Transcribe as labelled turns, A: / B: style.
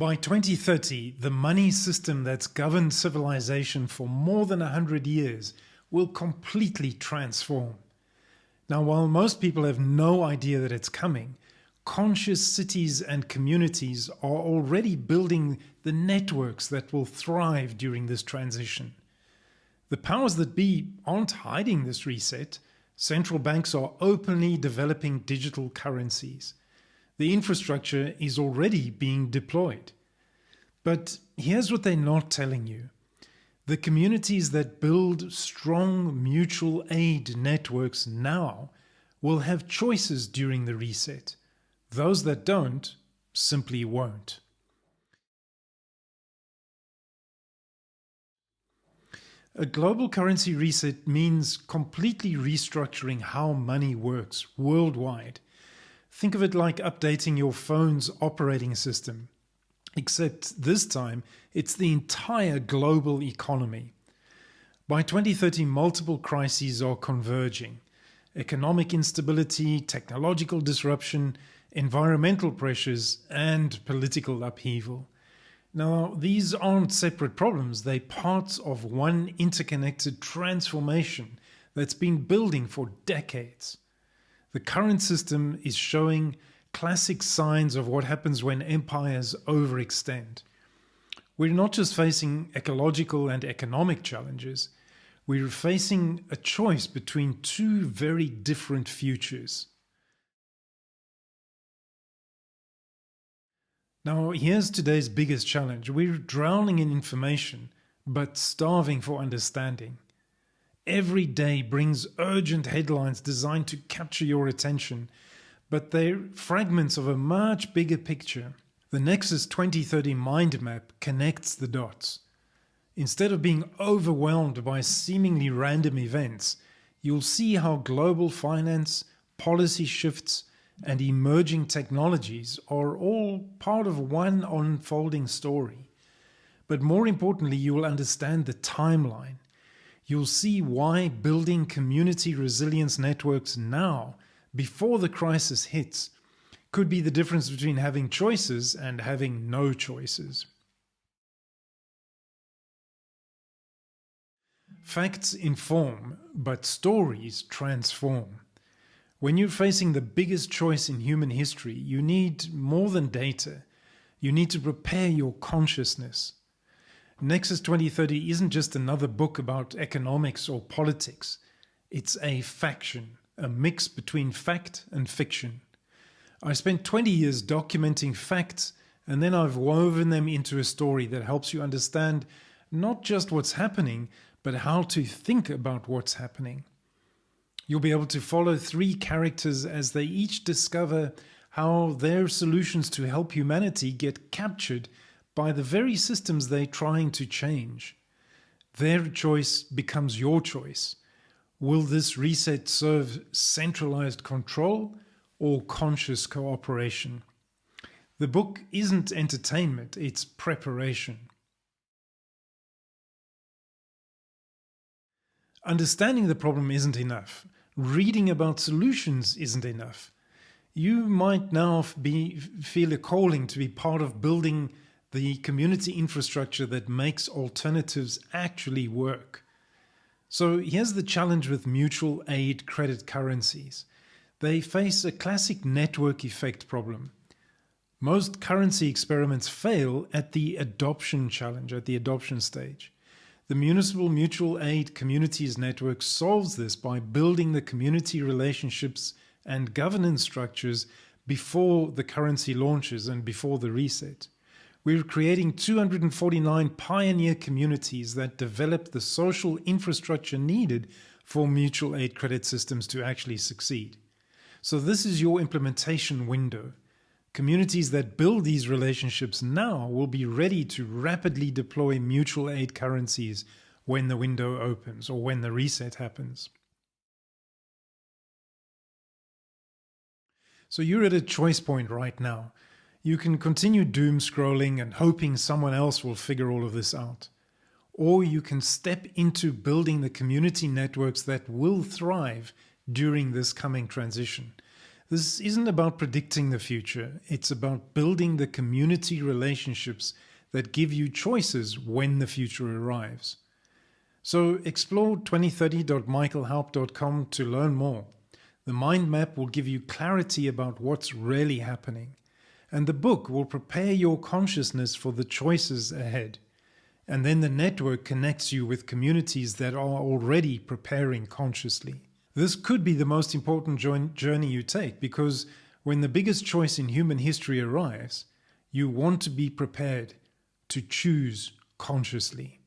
A: By 2030, the money system that's governed civilization for more than 100 years will completely transform. Now, while most people have no idea that it's coming, conscious cities and communities are already building the networks that will thrive during this transition. The powers that be aren't hiding this reset. Central banks are openly developing digital currencies. The infrastructure is already being deployed. But here's what they're not telling you. The communities that build strong mutual aid networks now will have choices during the reset. Those that don't simply won't. A global currency reset means completely restructuring how money works worldwide. Think of it like updating your phone's operating system. Except this time, it's the entire global economy. By 2030, multiple crises are converging. Economic instability, technological disruption, environmental pressures, and political upheaval. Now, these aren't separate problems, they're parts of one interconnected transformation that's been building for decades. The current system is showing classic signs of what happens when empires overextend. We're not just facing ecological and economic challenges, we're facing a choice between two very different futures. Now, here's today's biggest challenge. We're drowning in information, but starving for understanding. Every day brings urgent headlines designed to capture your attention, but they're fragments of a much bigger picture. The NEXUS 2030 mind map connects the dots. Instead of being overwhelmed by seemingly random events, you'll see how global finance, policy shifts, and emerging technologies are all part of one unfolding story. But more importantly, you will understand the timeline. You'll see why building community resilience networks now, before the crisis hits, could be the difference between having choices and having no choices. Facts inform, but stories transform. When you're facing the biggest choice in human history, you need more than data. You need to prepare your consciousness. NEXUS 2030 isn't just another book about economics or politics. It's a faction, a mix between fact and fiction. I spent 20 years documenting facts, and then I've woven them into a story that helps you understand not just what's happening, but how to think about what's happening. You'll be able to follow three characters as they each discover how their solutions to help humanity get captured by the very systems they're trying to change. Their choice becomes your choice. Will this reset serve centralized control or conscious cooperation? The book isn't entertainment, it's preparation. Understanding the problem isn't enough. Reading about solutions isn't enough. You might now feel a calling to be part of building the community infrastructure that makes alternatives actually work. So here's the challenge with mutual aid credit currencies. They face a classic network effect problem. Most currency experiments fail at the adoption challenge, at the adoption stage. The Municipal Mutual Aid Communities Network solves this by building the community relationships and governance structures before the currency launches and before the reset. We're creating 249 pioneer communities that develop the social infrastructure needed for mutual aid credit systems to actually succeed. So this is your implementation window. Communities that build these relationships now will be ready to rapidly deploy mutual aid currencies when the window opens or when the reset happens. So you're at a choice point right now. You can continue doom scrolling and hoping someone else will figure all of this out. Or you can step into building the community networks that will thrive during this coming transition. This isn't about predicting the future, it's about building the community relationships that give you choices when the future arrives. So explore 2030.michaelhaupt.com to learn more. The mind map will give you clarity about what's really happening, and the book will prepare your consciousness for the choices ahead. And then the network connects you with communities that are already preparing consciously. This could be the most important journey you take, because when the biggest choice in human history arrives, you want to be prepared to choose consciously.